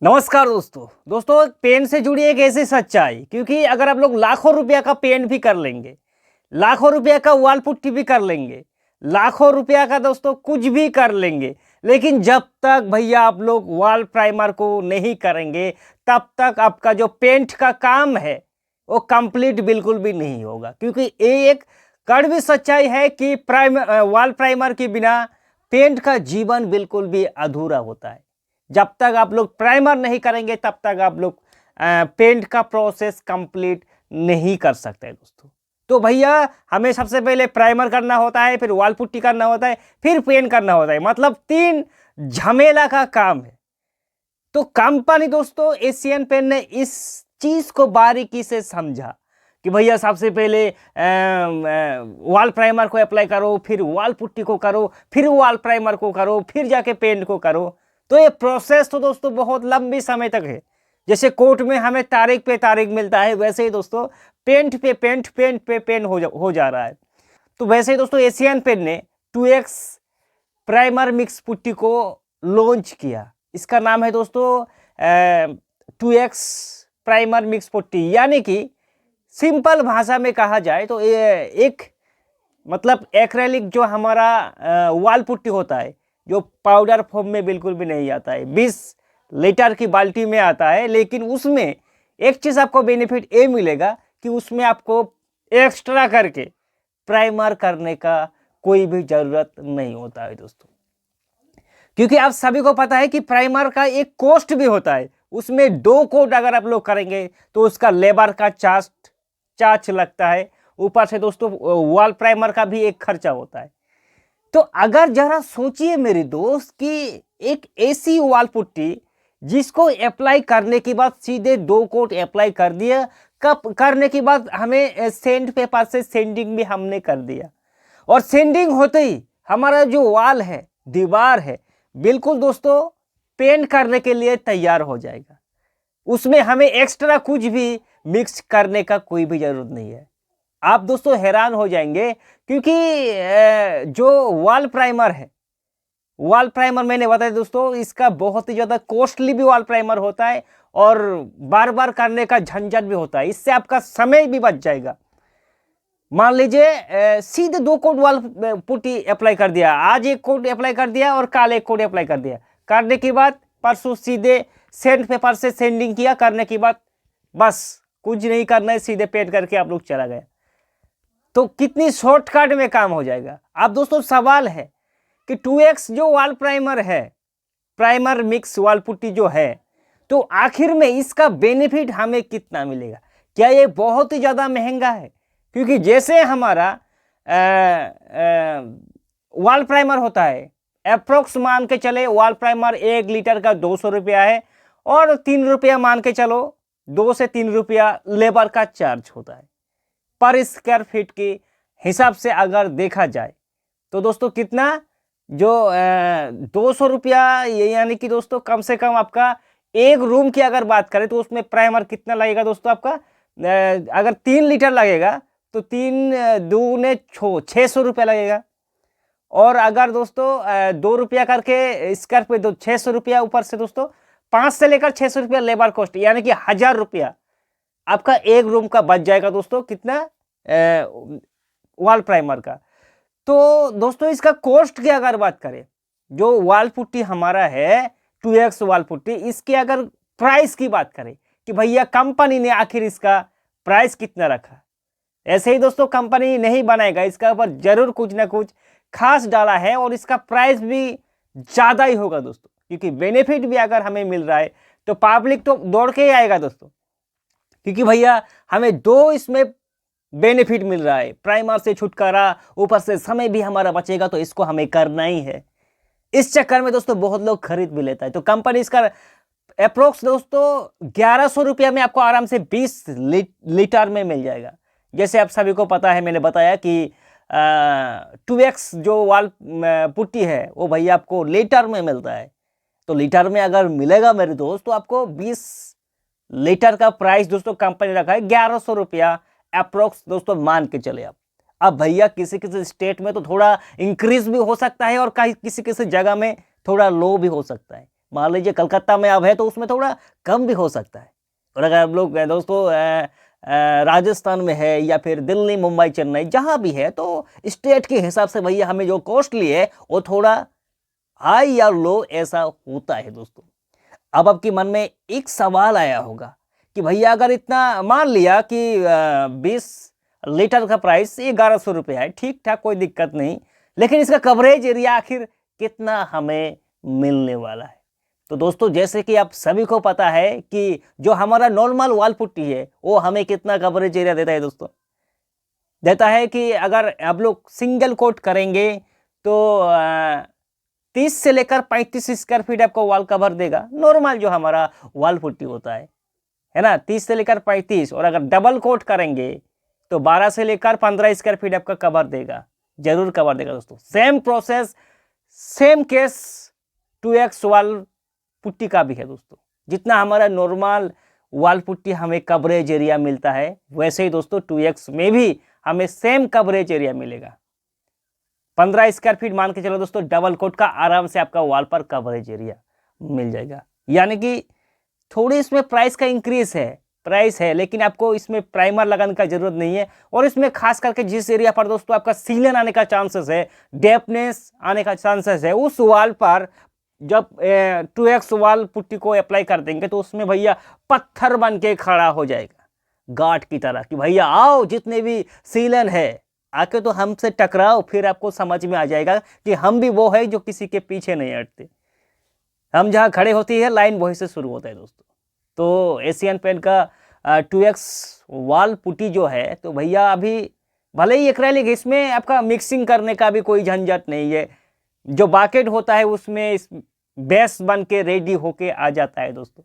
नमस्कार दोस्तों पेन से जुड़ी एक ऐसी सच्चाई, क्योंकि अगर आप लोग लाखों रुपया का पेंट भी कर लेंगे, लाखों रुपया का वॉल पुट्टी भी कर लेंगे, लाखों रुपया का दोस्तों कुछ भी कर लेंगे, लेकिन जब तक भैया आप लोग वॉल प्राइमर को नहीं करेंगे तब तक आपका जो पेंट का काम है वो कंप्लीट बिल्कुल भी नहीं होगा। क्योंकि ये एक कड़वी सच्चाई है कि वॉल प्राइमर के बिना पेंट का जीवन बिल्कुल भी अधूरा होता है। जब तक आप लोग प्राइमर नहीं करेंगे तब तक आप लोग पेंट का प्रोसेस कंप्लीट नहीं कर सकते दोस्तों। तो भैया हमें सबसे पहले प्राइमर करना होता है, फिर वॉल पुट्टी करना होता है, फिर पेंट करना होता है, मतलब 3 झमेला का काम है। तो कंपनी दोस्तों एशियन पेंट ने इस चीज को बारीकी से समझा कि भैया सबसे पहले वॉल प्राइमर को अप्लाई करो, फिर वॉल पुट्टी को करो, फिर वॉल प्राइमर को करो, फिर जाके पेंट को करो। तो ये प्रोसेस तो दोस्तों बहुत लंबी समय तक है। जैसे कोर्ट में हमें तारीख पे तारीख मिलता है, वैसे ही दोस्तों पेंट पे पेंट हो जा रहा है। तो वैसे ही दोस्तों एशियन पेंट ने 2x प्राइमर मिक्स पुट्टी को लॉन्च किया। इसका नाम है दोस्तों 2x प्राइमर मिक्स पुट्टी, यानी कि सिंपल भाषा में कहा जाए तो ये एक मतलब एक्रेलिक जो हमारा वॉल पुट्टी होता है, जो पाउडर फॉर्म में बिल्कुल भी नहीं आता है, 20 लीटर की बाल्टी में आता है, लेकिन उसमें एक चीज़ आपको बेनिफिट ये मिलेगा कि उसमें आपको एक्स्ट्रा करके प्राइमर करने का कोई भी ज़रूरत नहीं होता है दोस्तों। क्योंकि आप सभी को पता है कि प्राइमर का एक कॉस्ट भी होता है। उसमें 2 कोट अगर आप लोग करेंगे तो उसका लेबर का चार्ज लगता है, ऊपर से दोस्तों वॉल प्राइमर का भी एक खर्चा होता है। तो अगर जरा सोचिए मेरे दोस्त कि एक ऐसी वॉल पुट्टी जिसको अप्लाई करने के बाद सीधे 2 कोट अप्लाई कर दिया, कब करने के बाद हमें सेंड पेपर से सेंडिंग भी हमने कर दिया, और सेंडिंग होते ही हमारा जो वॉल है, दीवार है, बिल्कुल दोस्तों पेंट करने के लिए तैयार हो जाएगा। उसमें हमें एक्स्ट्रा कुछ भी मिक्स करने का कोई भी जरूरत नहीं है। आप दोस्तों हैरान हो जाएंगे, क्योंकि जो वॉल प्राइमर है, वॉल प्राइमर मैंने बताया दोस्तों इसका बहुत ही ज़्यादा कॉस्टली भी वॉल प्राइमर होता है, और बार बार करने का झंझट भी होता है। इससे आपका समय भी बच जाएगा। मान लीजिए सीधे 2 कोट वॉल पुट्टी अप्लाई कर दिया, आज 1 कोट अप्लाई कर दिया और कल 1 कोट अप्लाई कर दिया, करने के बाद परसों सीधे सेंड पेपर से सेंडिंग किया, करने के बाद बस कुछ नहीं करना है, सीधे पेंट करके आप लोग चला गया। तो कितनी शॉर्टकट में काम हो जाएगा। अब दोस्तों सवाल है कि 2x जो वॉल प्राइमर है, प्राइमर मिक्स वॉल पुट्टी जो है, तो आखिर में इसका बेनिफिट हमें कितना मिलेगा? क्या ये बहुत ही ज़्यादा महंगा है? क्योंकि जैसे हमारा वॉल प्राइमर होता है, अप्रोक्स मान के चले वॉल प्राइमर 1 लीटर का 200 रुपया है, और 3 रुपया मान के चलो, 2 से 3 रुपया लेबर का चार्ज होता है पर स्क्वायर फीट के हिसाब से। अगर देखा जाए तो दोस्तों कितना, जो 200 रुपया, यानी कि दोस्तों कम से कम आपका एक रूम की अगर बात करें तो उसमें प्राइमर कितना लगेगा दोस्तों आपका, अगर 3 लीटर लगेगा तो 3 दूने 600 रुपया लगेगा। और अगर दोस्तों 2 रुपया करके स्क्वायर फीट, तो 600 रुपया, ऊपर से दोस्तों 5 से लेकर 600 रुपया लेबर कॉस्ट, यानी कि 1000 रुपया आपका एक रूम का बच जाएगा दोस्तों। कितना? वॉल प्राइमर का। तो दोस्तों इसका कॉस्ट की अगर बात करें, जो वॉल पुट्टी हमारा है 2x वॉल पुट्टी, इसके अगर प्राइस की बात करें कि भैया कंपनी ने आखिर इसका प्राइस कितना रखा, ऐसे ही दोस्तों कंपनी नहीं बनाएगा, इसका ऊपर जरूर कुछ ना कुछ खास डाला है, और इसका प्राइस भी ज़्यादा ही होगा दोस्तों। क्योंकि बेनिफिट भी अगर हमें मिल रहा है तो पब्लिक तो दौड़ के ही आएगा दोस्तों, क्योंकि भैया हमें 2 इसमें बेनिफिट मिल रहा है, प्राइमर से छुटकारा, ऊपर से समय भी हमारा बचेगा, तो इसको हमें करना ही है। इस चक्कर में दोस्तों बहुत लोग खरीद भी लेता है। तो कंपनी इसका अप्रोक्स दोस्तों 1100 रुपया में आपको आराम से 20 लीटर में मिल जाएगा। जैसे आप सभी को पता है, मैंने बताया कि 2x जो वॉल पुट्टी है वो भैया आपको लीटर में मिलता है। तो लीटर में अगर मिलेगा मेरे दोस्त तो आपको 20 लीटर का प्राइस दोस्तों कंपनी रखा है 1100 रुपया अप्रोक्स दोस्तों, मान के चले आप। अब भैया किसी किसी स्टेट में तो थोड़ा इंक्रीज भी हो सकता है, और किसी किसी जगह में थोड़ा लो भी हो सकता है। मान लीजिए कलकत्ता में अब है तो उसमें थोड़ा कम भी हो सकता है। और अगर आप लोग दोस्तों राजस्थान में है या फिर दिल्ली, मुंबई, चेन्नई जहाँ भी है, तो स्टेट के हिसाब से भैया हमें जो कॉस्टली है वो थोड़ा हाई या लो ऐसा होता है दोस्तों। अब आपके मन में एक सवाल आया होगा कि भैया अगर इतना मान लिया कि 20 लीटर का प्राइस 1100 रुपये है, ठीक ठाक, कोई दिक्कत नहीं, लेकिन इसका कवरेज एरिया आखिर कितना हमें मिलने वाला है। तो दोस्तों जैसे कि आप सभी को पता है कि जो हमारा नॉर्मल वॉल पुट्टी है वो हमें कितना कवरेज एरिया देता है दोस्तों, देता है कि अगर आप लोग सिंगल कोट करेंगे तो 30 से लेकर 35 स्क्वायर फीट आपको वॉल कवर देगा, नॉर्मल जो हमारा वॉल पुट्टी होता है ना, 30 से लेकर 35। और अगर डबल कोट करेंगे तो 12 से लेकर 15 स्क्वायर फीट आपका कवर देगा, जरूर कवर देगा दोस्तों। Same process, same case 2x wall putty का भी है दोस्तों। जितना हमारा नॉर्मल वॉल पुट्टी हमें कवरेज एरिया मिलता है, वैसे ही दोस्तों 2x में भी हमें सेम कवरेज एरिया मिलेगा। 15 स्क्वायर फीट मान के चलो दोस्तों, डबल कोट का आराम से आपका वॉल पर कवरेज एरिया मिल जाएगा। यानी कि थोड़ी इसमें प्राइस का इंक्रीज है, प्राइस है, लेकिन आपको इसमें प्राइमर लगाने का जरूरत नहीं है। और इसमें खास करके जिस एरिया पर दोस्तों आपका सीलन आने का चांसेस है, डेप्थनेस आने का चांसेस है, उस वॉल पर जब 2x वॉल पुट्टी को अप्लाई कर देंगे तो उसमें भैया पत्थर बन के खड़ा हो जाएगा गार्ड की तरह कि भैया आओ, जितने भी सीलन है आके तो हमसे टकराओ, फिर आपको समझ में आ जाएगा कि हम भी वो है जो किसी के पीछे नहीं हटते। हम जहाँ खड़े होती है लाइन वहीं से शुरू होता है दोस्तों। तो एशियन पेंट का 2x वॉल पुट्टी जो है, तो भैया अभी भले ही एक्रेलिक, इसमें आपका मिक्सिंग करने का भी कोई झंझट नहीं है। जो बाकेट होता है उसमें इस बेस बन के रेडी होके आ जाता है दोस्तों।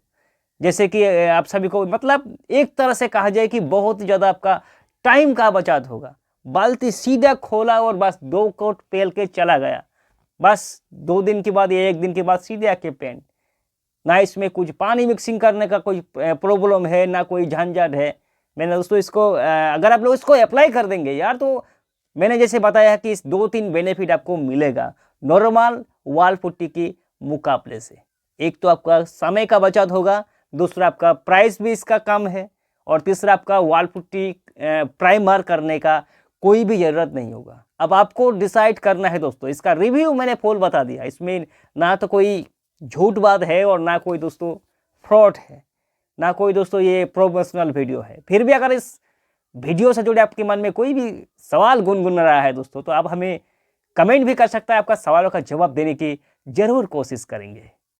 जैसे कि आप सभी को मतलब एक तरह से कहा जाए कि बहुत ही ज़्यादा आपका टाइम का बचत होगा। बाल्टी सीधा खोला और बस 2 कोट पेल के चला गया, बस 2 दिन के बाद या 1 दिन के बाद सीधे आके पेंट। ना इसमें कुछ पानी मिक्सिंग करने का कोई प्रॉब्लम है, ना कोई झंझट है। मैंने दोस्तों इसको अगर आप लोग इसको अप्लाई कर देंगे यार, तो मैंने जैसे बताया कि इस 2-3 बेनिफिट आपको मिलेगा नॉर्मल वॉल पुट्टी के मुकाबले से। एक तो आपका समय का बचत होगा, दूसरा आपका प्राइस भी इसका कम है, और तीसरा आपका वॉल पुट्टी प्राइमर करने का कोई भी ज़रूरत नहीं होगा। अब आपको डिसाइड करना है दोस्तों। इसका रिव्यू मैंने फुल बता दिया, इसमें ना तो कोई झूठ बात है और ना कोई दोस्तों फ्रॉड है, ना कोई दोस्तों ये प्रोमोशनल वीडियो है। फिर भी अगर इस वीडियो से जुड़े आपके मन में कोई भी सवाल गुनगुन रहा है दोस्तों, तो आप हमें कमेंट भी कर सकता है। आपका सवालों का जवाब देने की जरूर कोशिश करेंगे।